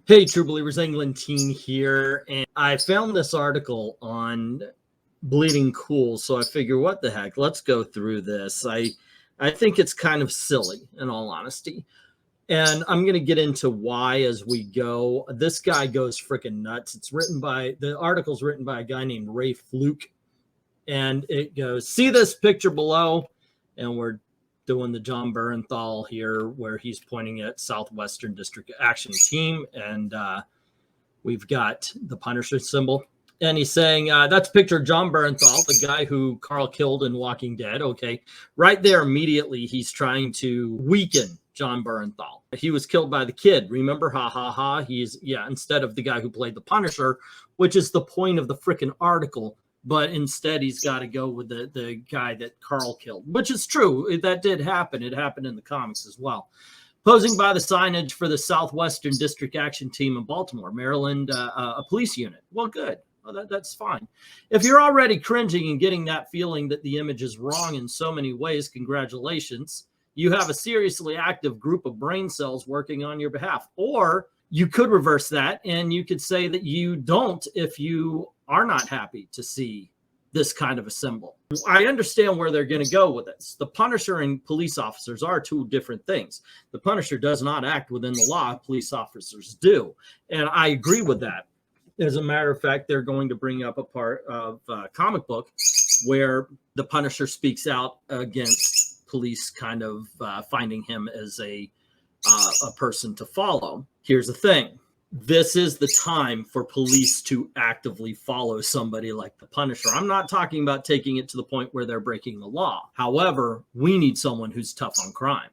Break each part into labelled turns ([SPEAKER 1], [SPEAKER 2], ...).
[SPEAKER 1] Hey, True Believers, England Teen here, and I found this article on Bleeding Cool, so I figure, what the heck, let's go through this. I think it's kind of silly, in all honesty, and I'm going to get into why as we go. This guy goes freaking nuts. The article's written by a guy named Ray Fluke, and it goes, see this picture below, and we're doing the John Bernthal here, where he's pointing at Southwestern District Action Team, and we've got the Punisher symbol, and he's saying that's a picture of John Bernthal, the guy who Carl killed in Walking Dead. Okay, right there immediately he's trying to weaken John Bernthal. He was killed by the kid, remember? Ha ha ha. Instead of the guy who played the Punisher, which is the point of the freaking article. But instead, he's got to go with the guy that Carl killed, which is true. That did happen. It happened in the comics as well. Posing by the signage for the Southwestern District Action Team in Baltimore, Maryland, a police unit. Well, good. Well, that's fine. If you're already cringing and getting that feeling that the image is wrong in so many ways, congratulations. You have a seriously active group of brain cells working on your behalf. Or you could reverse that, and you could say that you don't if you are not happy to see this kind of a symbol. I understand where they're going to go with this. The Punisher and police officers are two different things. The Punisher does not act within the law. Police officers do. And I agree with that. As a matter of fact, they're going to bring up a part of a comic book where the Punisher speaks out against police kind of finding him as a person to follow. Here's the thing. This is the time for police to actively follow somebody like the Punisher. I'm not talking about taking it to the point where they're breaking the law. However, we need someone who's tough on crime,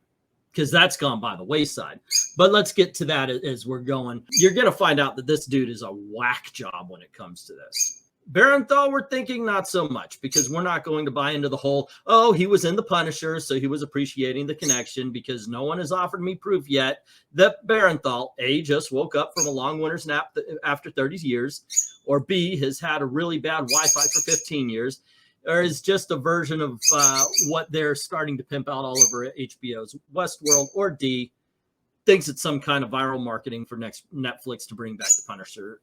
[SPEAKER 1] because that's gone by the wayside. But let's get to that as we're going. You're going to find out that this dude is a whack job when it comes to this. Bernthal, we're thinking not so much, because we're not going to buy into the whole, oh, he was in the Punisher, so he was appreciating the connection, because no one has offered me proof yet that Bernthal, A, just woke up from a long winter's nap after 30 years, or B, has had a really bad Wi-Fi for 15 years, or is just a version of what they're starting to pimp out all over HBO's Westworld, or D, thinks it's some kind of viral marketing for Netflix to bring back the Punisher.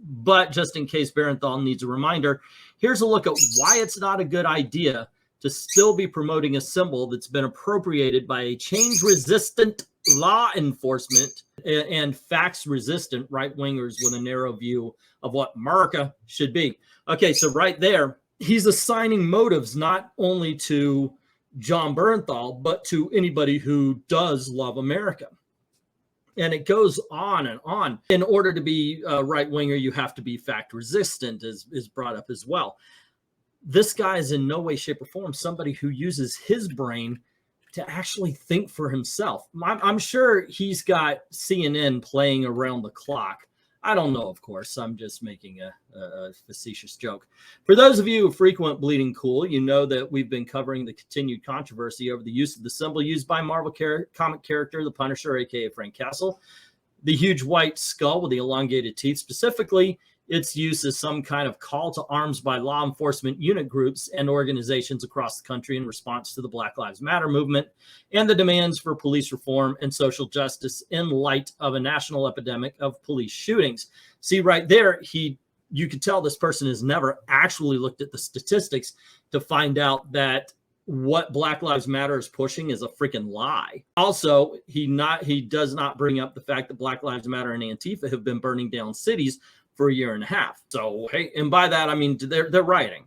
[SPEAKER 1] But just in case Bernthal needs a reminder, here's a look at why it's not a good idea to still be promoting a symbol that's been appropriated by a change-resistant law enforcement and facts-resistant right-wingers with a narrow view of what America should be. Okay, so right there, he's assigning motives not only to John Bernthal, but to anybody who does love America. And it goes on and on. In order to be a right-winger, you have to be fact-resistant, is brought up as well. This guy is in no way, shape, or form somebody who uses his brain to actually think for himself. I'm sure he's got CNN playing around the clock. I don't know, of course. I'm just making a facetious joke. For those of you who frequent Bleeding Cool, you know that we've been covering the continued controversy over the use of the symbol used by Marvel comic character, the Punisher, a.k.a. Frank Castle. The huge white skull with the elongated teeth, specifically its use as some kind of call to arms by law enforcement unit groups and organizations across the country in response to the Black Lives Matter movement and the demands for police reform and social justice in light of a national epidemic of police shootings. See, right there, you could tell this person has never actually looked at the statistics to find out that what Black Lives Matter is pushing is a freaking lie. Also, he does not bring up the fact that Black Lives Matter and Antifa have been burning down cities for a year and a half. So, hey, and by that, I mean, they're rioting.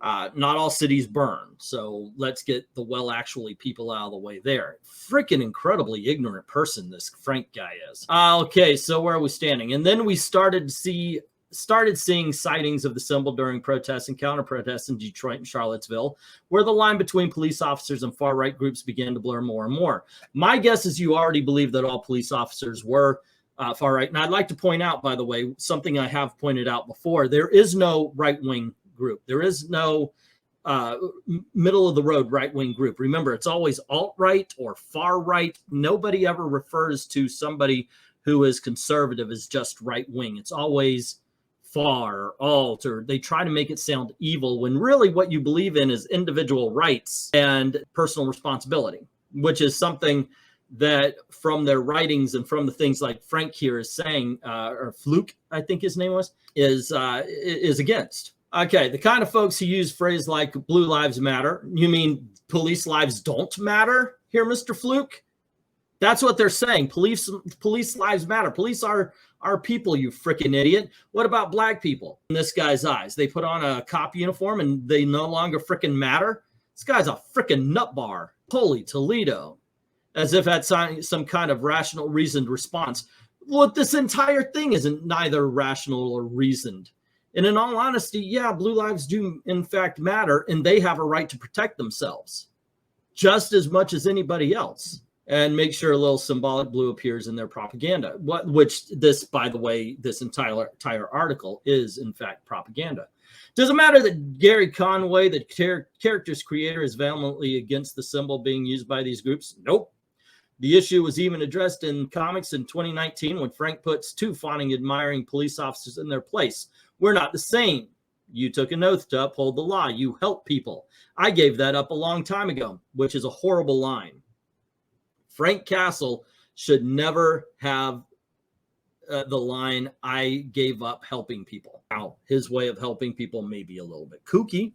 [SPEAKER 1] Not all cities burn. So let's get the actually people out of the way there. Freaking incredibly ignorant person this Frank guy is. Okay, so where are we standing? And then we started seeing sightings of the symbol during protests and counter-protests in Detroit and Charlottesville, where the line between police officers and far-right groups began to blur more and more. My guess is you already believe that all police officers were far right. And I'd like to point out, by the way, something I have pointed out before. There is no right-wing group. There is no middle-of-the-road right-wing group. Remember, it's always alt-right or far-right. Nobody ever refers to somebody who is conservative as just right-wing. It's always far or alt, or they try to make it sound evil when really what you believe in is individual rights and personal responsibility, which is something that from their writings and from the things like Frank here is saying, or Fluke, I think his name was, is against. Okay, the kind of folks who use phrase like blue lives matter. You mean police lives don't matter here, Mr. Fluke? That's what they're saying. Police lives matter. Police are people, you freaking idiot. What about black people in this guy's eyes? They put on a cop uniform and they no longer freaking matter? This guy's a freaking nut bar. Holy Toledo. As if that's some kind of rational, reasoned response. Well, this entire thing isn't neither rational or reasoned. And in all honesty, yeah, blue lives do in fact matter, and they have a right to protect themselves just as much as anybody else. And make sure a little symbolic blue appears in their propaganda, which this, by the way, this entire article is in fact propaganda. Does it matter that Gary Conway, the character's creator, is vehemently against the symbol being used by these groups? Nope. The issue was even addressed in comics in 2019 when Frank puts two fawning, admiring police officers in their place. We're not the same. You took an oath to uphold the law. You help people. I gave that up a long time ago, which is a horrible line. Frank Castle should never have the line, I gave up helping people. Now, his way of helping people may be a little bit kooky,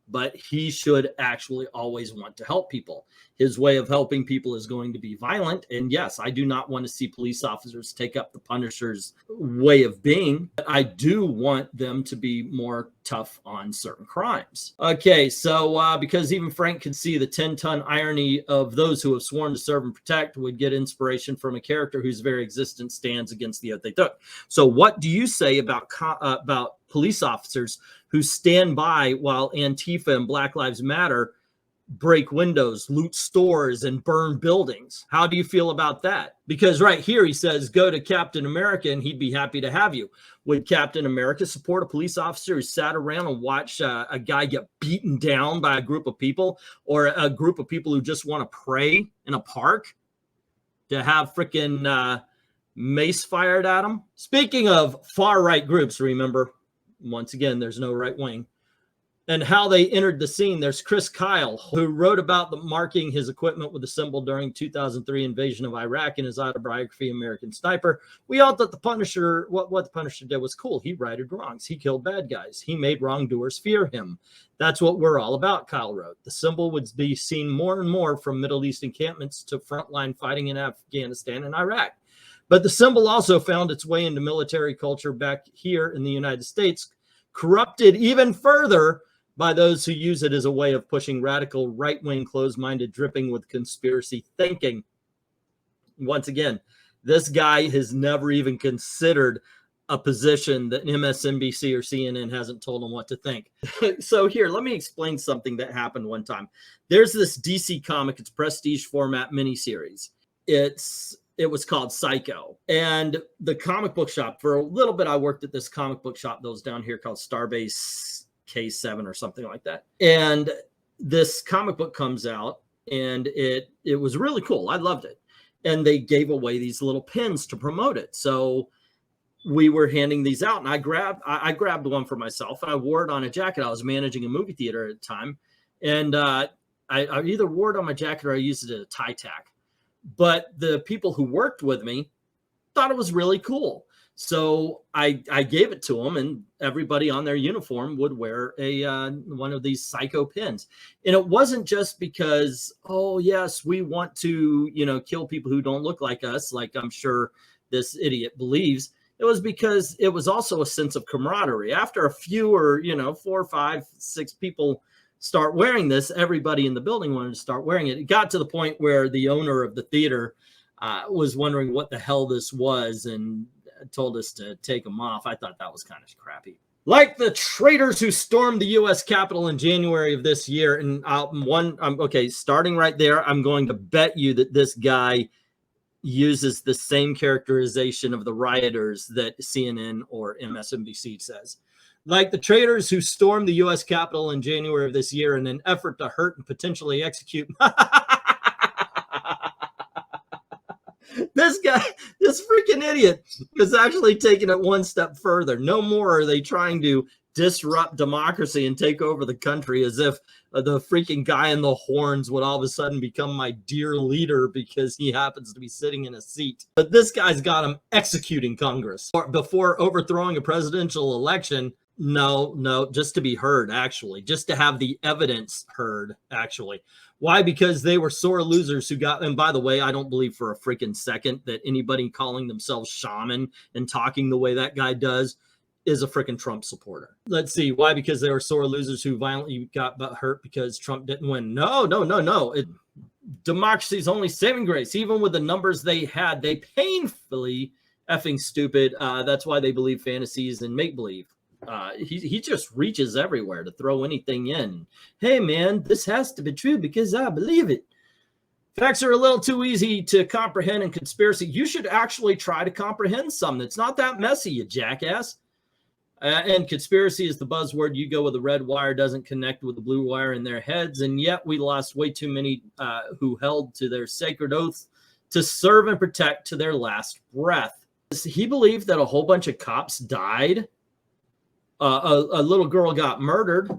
[SPEAKER 1] but he should actually always want to help people. His way of helping people is going to be violent. And yes, I do not want to see police officers take up the Punisher's way of being, but I do want them to be more tough on certain crimes. Okay, so because even Frank can see the 10-ton irony of those who have sworn to serve and protect would get inspiration from a character whose very existence stands against the oath they took. So what do you say about police officers who stand by while Antifa and Black Lives Matter break windows, loot stores, and burn buildings? How do you feel about that? Because right here he says, go to Captain America and he'd be happy to have you. Would Captain America support a police officer who sat around and watched a guy get beaten down by a group of people, or a group of people who just want to pray in a park to have freaking mace fired at them? Speaking of far-right groups, remember, once again, there's no right wing. And how they entered the scene. There's Chris Kyle, who wrote about marking his equipment with the symbol during 2003 invasion of Iraq in his autobiography, American Sniper. We all thought the Punisher, what the Punisher did was cool. He righted wrongs. He killed bad guys. He made wrongdoers fear him. That's what we're all about, Kyle wrote. The symbol would be seen more and more from Middle East encampments to frontline fighting in Afghanistan and Iraq. But the symbol also found its way into military culture back here in the United States, corrupted even further by those who use it as a way of pushing radical, right-wing, closed-minded, dripping with conspiracy thinking. Once again, this guy has never even considered a position that MSNBC or CNN hasn't told him what to think. So here, let me explain something that happened one time. There's this DC comic. It's prestige format miniseries. It was called Psycho. And the comic book shop, for a little bit, I worked at this comic book shop that was down here called Starbase K7 or something like that. And this comic book comes out, and it was really cool. I loved it. And they gave away these little pins to promote it. So we were handing these out, and I grabbed one for myself, and I wore it on a jacket. I was managing a movie theater at the time. And I either wore it on my jacket or I used it as a tie tack. But the people who worked with me thought it was really cool. So I gave it to them, and everybody on their uniform would wear one of these Psycho pins. And it wasn't just because, oh, yes, we want to, kill people who don't look like us, like I'm sure this idiot believes. It was because it was also a sense of camaraderie. After a few or, 4, 5, 6 people start wearing this, everybody in the building wanted to start wearing it. It got to the point where the owner of the theater was wondering what the hell this was and told us to take them off. I thought that was kind of crappy. Like the traitors who stormed the U.S. Capitol in January of this year. And okay, starting right there, I'm going to bet you that this guy uses the same characterization of the rioters that CNN or MSNBC says. Like the traitors who stormed the U.S. Capitol in January of this year in an effort to hurt and potentially execute. This guy, this freaking idiot, is actually taking it one step further. No more are they trying to disrupt democracy and take over the country, as if the freaking guy in the horns would all of a sudden become my dear leader because he happens to be sitting in a seat. But this guy's got him executing Congress before overthrowing a presidential election. No, just to be heard, actually, just to have the evidence heard, actually. Why? Because they were sore losers who got, and by the way, I don't believe for a freaking second that anybody calling themselves shaman and talking the way that guy does is a freaking Trump supporter. Let's see. Why? Because they were sore losers who violently got hurt because Trump didn't win. No. Democracy's only saving grace. Even with the numbers they had, they painfully effing stupid. That's why they believe fantasies and make-believe. He just reaches everywhere to throw anything in. Hey, man, this has to be true because I believe it. Facts are a little too easy to comprehend in conspiracy. You should actually try to comprehend something. It's not that messy, you jackass. And conspiracy is the buzzword. You go with the red wire doesn't connect with the blue wire in their heads. And yet we lost way too many who held to their sacred oath to serve and protect to their last breath. He believed that a whole bunch of cops died. A little girl got murdered.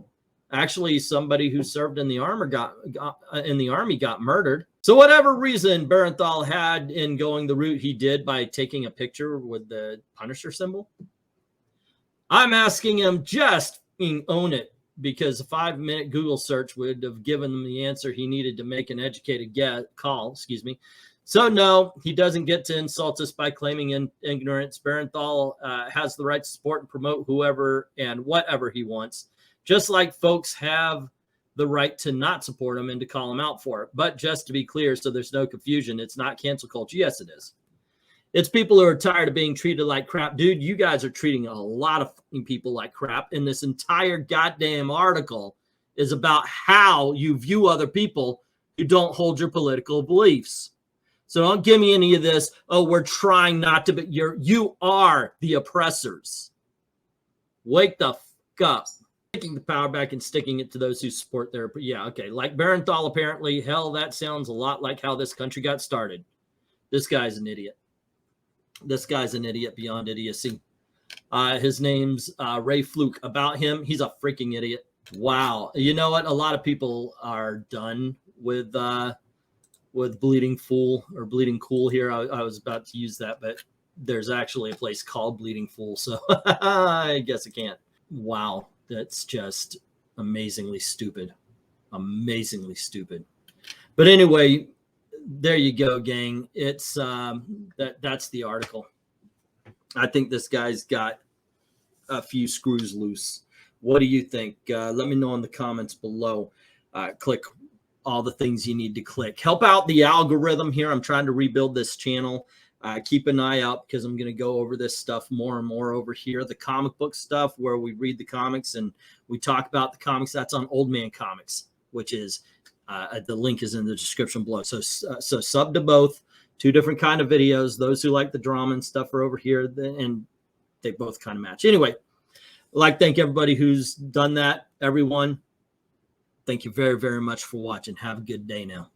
[SPEAKER 1] Actually, somebody who served in the army got murdered. So whatever reason Barenthal had in going the route he did by taking a picture with the Punisher symbol, I'm asking him just own it, because a 5-minute Google search would have given him the answer he needed to make an educated call. Excuse me. So no, he doesn't get to insult us by claiming ignorance. Barenthal has the right to support and promote whoever and whatever he wants, just like folks have the right to not support him and to call him out for it. But just to be clear, so there's no confusion, it's not cancel culture. Yes, it is. It's people who are tired of being treated like crap. Dude, you guys are treating a lot of people like crap. And this entire goddamn article is about how you view other people who don't hold your political beliefs. So don't give me any of this, oh, we're trying not to, but you are the oppressors. Wake the fuck up. Taking the power back and sticking it to those who support their, yeah, okay. Like Barenthal, apparently, hell, that sounds a lot like how this country got started. This guy's an idiot. This guy's an idiot beyond idiocy. His name's Ray Fluke. About him, he's a freaking idiot. Wow. You know what? A lot of people are done with Bleeding Fool or Bleeding Cool here. I was about to use that, but there's actually a place called Bleeding Fool, so I guess I can't. Wow. That's just amazingly stupid. Amazingly stupid. But anyway, there you go, gang. It's that's the article. I think this guy's got a few screws loose. What do you think? Let me know in the comments below. Click all the things you need to click. Help out the algorithm here. I'm trying to rebuild this channel. Keep an eye out because I'm going to go over this stuff more and more over here. The comic book stuff where we read the comics and we talk about the comics. That's on Old Man Comics, which is the link is in the description below. So sub to both. 2 different kind of videos. Those who like the drama and stuff are over here, and they both kind of match. Anyway, I'd like to thank everybody who's done that. Everyone, thank you very, very much for watching. Have a good day now.